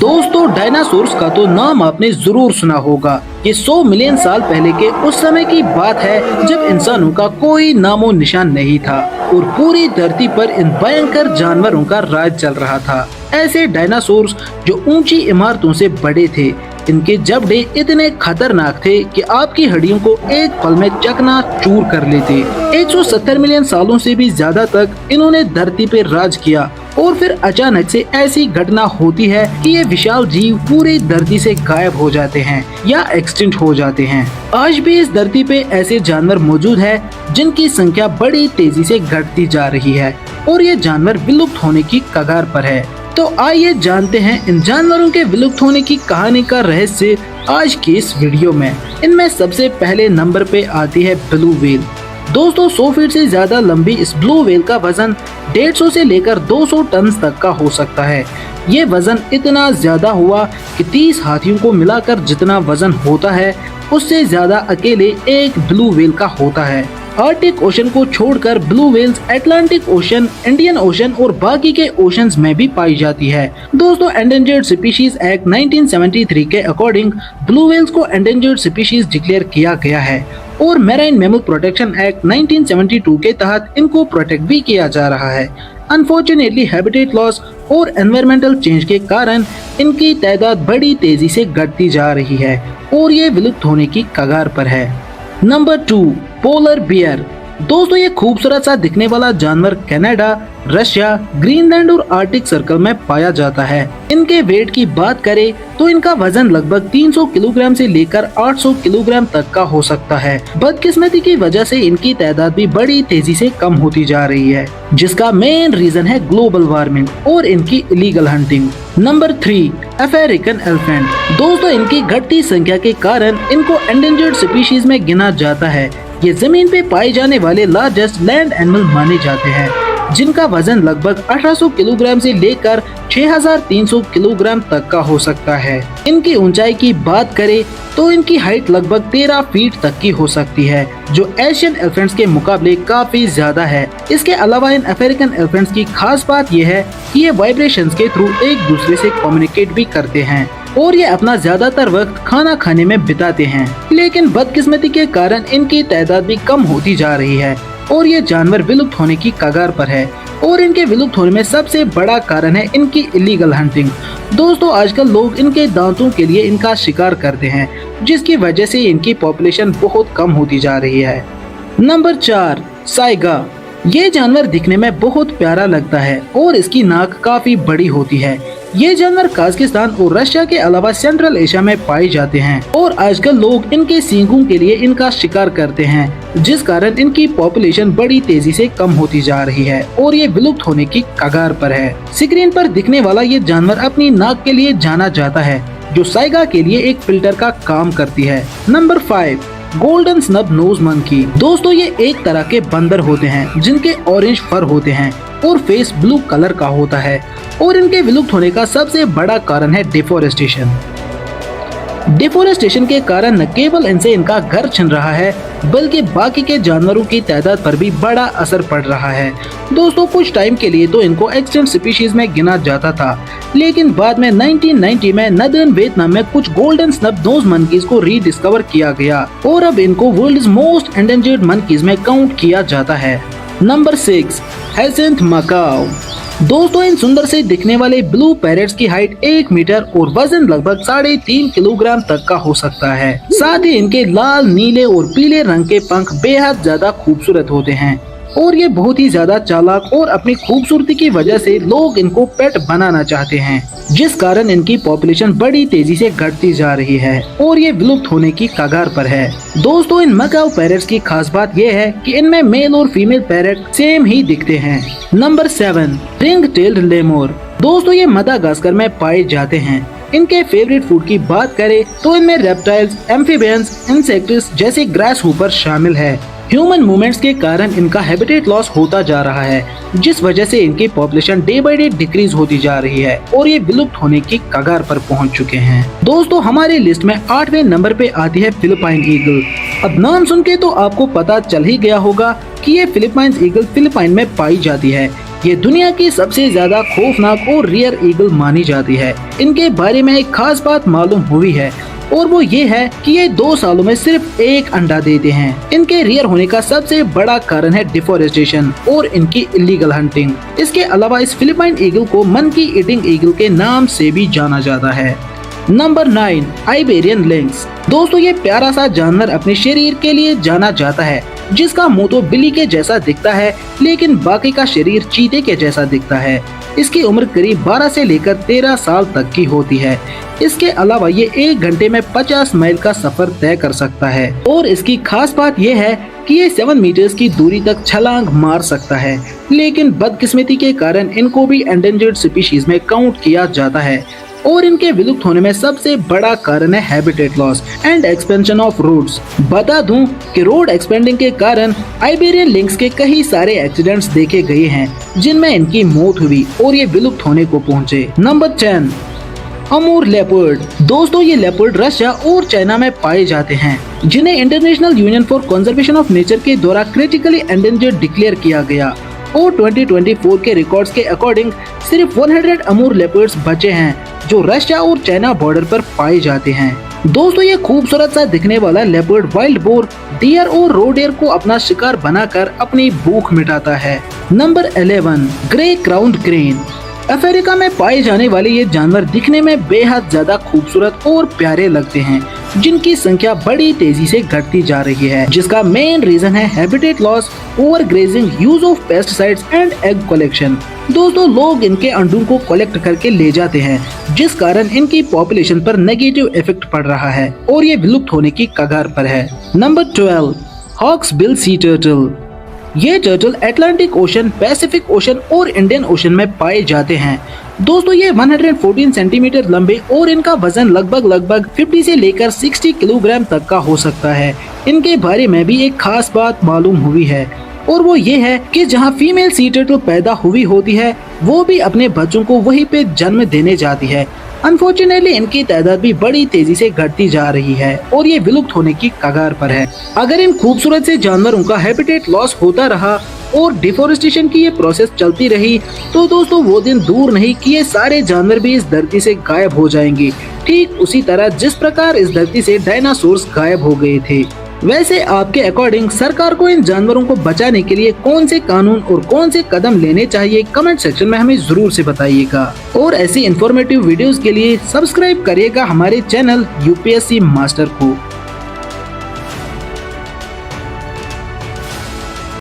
दोस्तों डायनासोर्स का तो नाम आपने जरूर सुना होगा। ये 100 मिलियन साल पहले के उस समय की बात है जब इंसानों का कोई नामो निशान नहीं था और पूरी धरती पर इन भयंकर जानवरों का राज चल रहा था। ऐसे डायनासोर्स जो ऊंची इमारतों से बड़े थे, इनके जबड़े इतने खतरनाक थे कि आपकी हड्डियों को एक पल में चकना चूर कर लेते। 170 मिलियन सालों से भी ज्यादा तक इन्होंने धरती पे राज किया और फिर अचानक से ऐसी घटना होती है कि ये विशाल जीव पूरी धरती से गायब हो जाते हैं या एक्सटिंक्ट हो जाते हैं। आज भी इस धरती पे ऐसे जानवर मौजूद है जिनकी संख्या बड़ी तेजी से घटती जा रही है और ये जानवर विलुप्त होने की कगार पर है। तो आइए जानते हैं इन जानवरों के विलुप्त होने की कहानी का रहस्य आज की इस वीडियो में। इनमें सबसे पहले नंबर पे आती है ब्लू व्हेल। दोस्तों 100 फीट से ज्यादा लंबी इस ब्लू व्हेल का वजन 150 से लेकर 200 टन तक का हो सकता है। ये वजन इतना ज्यादा हुआ कि 30 हाथियों को मिलाकर जितना वजन होता है उससे ज्यादा अकेले एक ब्लू व्हेल का होता है। आर्कटिक ओशन को छोड़कर blue whales Atlantic ocean, Indian ocean और बाकी के ओशंस में भी पाई जाती है। दोस्तों एंडेंजर्ड स्पीशीज एक्ट 1973 के अकॉर्डिंग ब्लू व्हेल्स को एंडेंजर्ड स्पीशीज डिक्लेयर किया गया है और मैराइन मैमल प्रोटेक्शन एक्ट 1972 के तहत इनको प्रोटेक्ट भी किया जा रहा है। अनफॉर्चुनेटली हैबिटेट लॉस और एनवायरमेंटल चेंज के कारण इनकी तादाद बड़ी तेजी से घटती जा रही है और ये विलुप्त होने की कगार पर है। Number 2 polar bear. दोस्तों ये खूबसूरत सा दिखने वाला जानवर कनाडा, रशिया, ग्रीनलैंड और आर्कटिक सर्कल में पाया जाता है। इनके वेट की बात करें तो इनका वजन लगभग 300 किलोग्राम से लेकर 800 किलोग्राम तक का हो सकता है। बदकिस्मती की वजह से इनकी तादाद भी बड़ी तेजी से कम होती जा रही है, जिसका मेन रीजन है ग्लोबल वार्मिंग और इनकी illegal hunting. Number 3 African elephant. दोस्तों इनकी घटती संख्या के कारण इनको एंडेंजर्ड स्पीशीज में गिना जाता है। ये जमीन पे पाए जाने वाले लार्जेस्ट लैंड एनिमल माने जाते हैं, जिनका वजन लगभग 1800 किलोग्राम से लेकर 6300 किलोग्राम तक का हो सकता है। इनकी ऊंचाई की बात करें तो इनकी हाइट लगभग 13 फीट तक की हो सकती है, जो एशियन एलिफेंट्स के मुकाबले काफी ज्यादा है। इसके अलावा इन अफ्रीकन एलिफेंट्स की खास बात यह है कि ये वाइब्रेशंस के थ्रू एक दूसरे से कम्युनिकेट भी करते हैं और ये अपना ज्यादातर वक्त खाना खाने में बिताते हैं। लेकिन बदकिस्मती के कारण इनकी तादाद भी कम होती जा रही है और ये जानवर विलुप्त होने की कगार पर है और इनके विलुप्त होने में सबसे बड़ा कारण है इनकी इलीगल हंटिंग। दोस्तों आजकल लोग इनके दांतों के लिए इनका शिकार करते हैं, जिसकी वजह से इनकी पॉपुलेशन बहुत कम होती जा रही है। Number 4 Saiga. ये जानवर दिखने में बहुत प्यारा लगता है और इसकी नाक काफी बड़ी होती है। ये जानवर कजाकिस्तान और रशिया के अलावा सेंट्रल एशिया में पाए जाते हैं और आजकल लोग इनके सींगों के लिए इनका शिकार करते हैं, जिस कारण इनकी पॉपुलेशन बड़ी तेजी से कम होती जा रही है और ये विलुप्त होने की कगार पर है। स्क्रीन पर दिखने वाला ये जानवर अपनी नाक के लिए जाना जाता है, जो साइगा के लिए एक फिल्टर का काम करती है। Number 5 golden snub nose monkey. दोस्तों ये एक तरह के बंदर होते हैं जिनके ऑरेंज फर होते हैं और फेस ब्लू कलर का होता है और इनके विलुप्त होने का सबसे बड़ा कारण है डिफोरेस्टेशन। डिफोरेस्टेशन के कारण न केवल इनसे इनका घर छिन रहा है, बल्कि बाकी के जानवरों की तादाद पर भी बड़ा असर पड़ रहा है। दोस्तों कुछ टाइम के लिए तो इनको एक्सटिंक्ट स्पीशीज में गिना जाता था, लेकिन बाद में 1990 में नदर्न वियतनाम में कुछ गोल्डन स्नब नोज मंकीज को रीडिस्कवर किया गया और अब इनको वर्ल्ड्स मोस्ट एंडेंजर्ड मंकीज में काउंट किया जाता है। Number 6 hyacinth macaw. दोस्तों इन सुंदर से दिखने वाले ब्लू पैरेट्स की हाइट 1 मीटर और वजन लगभग 3.5 किलोग्राम तक का हो सकता है। साथ ही इनके लाल, नीले और पीले रंग के पंख बेहद ज्यादा खूबसूरत होते हैं और ये बहुत ही ज्यादा चालाक और अपनी खूबसूरती की वजह से लोग इनको पेट बनाना चाहते हैं, जिस कारण इनकी पॉपुलेशन बड़ी तेजी से घटती जा रही है और ये विलुप्त होने की कगार पर है। दोस्तों इन मकाओ पैरेट्स की खास बात यह है कि इनमें मेल और फीमेल पैरेट सेम ही दिखते हैं। Number 7 ring tailed lemur. दोस्तों ये मदागास्कर में पाए जाते हैं। इनके फेवरेट फूड की बात करें तो इनमें रेप्टाइल्स, एम्फीबियंस, इंसेक्ट्स जैसे ग्रास हूपर शामिल है। ह्यूमन मूवमेंट्स के कारण इनका हैबिटेट लॉस होता जा रहा है, जिस वजह से इनकी population day by day decrease होती जा रही है और ये विलुप्त होने की कगार पर पहुंच चुके हैं। दोस्तों हमारी लिस्ट में 8वें नंबर पे आती है फिलिपाइन ईगल। अब नाम सुन के तो आपको पता चल ही गया होगा कि ये फिलिपाइन ईगल फिलिपाइन में पाई जाती है। ये दुनिया की सबसे ज्यादा खौफनाक और रेयर ईगल मानी जाती है। इनके बारे में एक खास बात मालूम हुई है और वो ये है कि ये 2 सालों में सिर्फ 1 अंडा देते हैं। इनके रेयर होने का सबसे बड़ा कारण है डिफोरेस्टेशन और इनकी इलीगल हंटिंग। इसके अलावा इस फिलिपाइन ईगल को मंकी ईटिंग ईगल के नाम से भी जाना जाता है। Number 9, Iberian lynx. दोस्तों ये प्यारा सा जानवर अपने शरीर के लिए जाना जाता है, जिसका मुंह तो बिल्ली के जैसा दिखता है लेकिन बाकी का शरीर चीते के जैसा दिखता है। इसकी उम्र करीब 12 से लेकर 13 साल तक की होती है। इसके अलावा ये 1 घंटे में 50 मील का सफर तय कर सकता है और इसकी खास बात यह है कि ये 7 मीटर्स की दूरी तक छलांग मार सकता है, लेकिन बदकिस्मती के कारण इनको भी एंडेंजर्ड स्पीशीज में काउंट किया जाता है और इनके विलुप्त होने में सबसे बड़ा कारण है habitat loss and expansion of roads. बता दूं कि रोड एक्सपेंडिंग के कारण आइबेरियन लिंक्स के कई सारे एक्सीडेंट्स देखे गए हैं जिनमें इनकी मौत हुई और ये विलुप्त होने को पहुंचे। Number 10, Amur leopard. दोस्तों ये लेपर्ड रशिया और चाइना में पाए जाते हैं, जिन्हें international union for conservation of nature के द्वारा क्रिटिकली एंडेंजर्ड डिक्लेयर किया गया और 2024 के रिकॉर्ड्स के अकॉर्डिंग सिर्फ 100 अमूर लेपर्ड्स बचे हैं जो रशिया और चाइना बॉर्डर पर पाए जाते हैं। दोस्तों ये खूबसूरत सा दिखने वाला लेपर्ड वाइल्ड बोर, डियर और रोडेयर को अपना शिकार बनाकर अपनी भूख मिटाता है। Number 11, grey crowned crane. Africa में पाए जाने वाले ये जानवर दिखने में बेहद ज्यादा खूबसूरत और प्यारे लगते हैं, जिनकी संख्या बड़ी तेजी से घटती जा रही है, जिसका मेन रीजन है habitat loss, over grazing, use of pesticides and egg collection. दोस्तों लोग इनके अंडों को कलेक्ट करके ले जाते हैं, जिस कारण इनकी पॉपुलेशन पर नेगेटिव इफेक्ट पड़ रहा है और ये विलुप्त होने की कगार पर है। Number 12, hawksbill sea turtle. ये turtle Atlantic ocean, Pacific ocean और इंडियन ओशन में पाए जाते हैं। दोस्तों ये 114 सेंटीमीटर लंबे और इनका वजन लगभग 50 से लेकर 60 किलोग्राम तक का हो सकता है। इनके बारे में भी एक खास बात मालूम हुई है और वो ये है कि जहाँ फीमेल सी टर्टल पैदा हुई होती है वो भी अपने बच्चों को वहीं पे जन्म देने जाती है। अनफॉर्चुनेटली इनकी तादाद भी बड़ी तेजी से घटती जा रही है और ये विलुप्त होने की कगार पर है। अगर इन खूबसूरत से जानवरों का हैबिटेट लॉस होता रहा और डिफोरेस्टेशन की ये प्रोसेस चलती रही तो दोस्तों वो दिन दूर नहीं कि ये सारे जानवर भी इस धरती से गायब हो जाएंगे, ठीक उसी तरह जिस प्रकार इस धरती से डायनासोर्स गायब हो गए थे। वैसे आपके अकॉर्डिंग सरकार को इन जानवरों को बचाने के लिए कौन से कानून और कौन से कदम लेने चाहिए, कमेंट सेक्शन में हमें जरूर से बताइएगा और ऐसी इंफॉर्मेटिव वीडियोस के लिए सब्सक्राइब करिएगा हमारे चैनल यूपीएससी मास्टर को।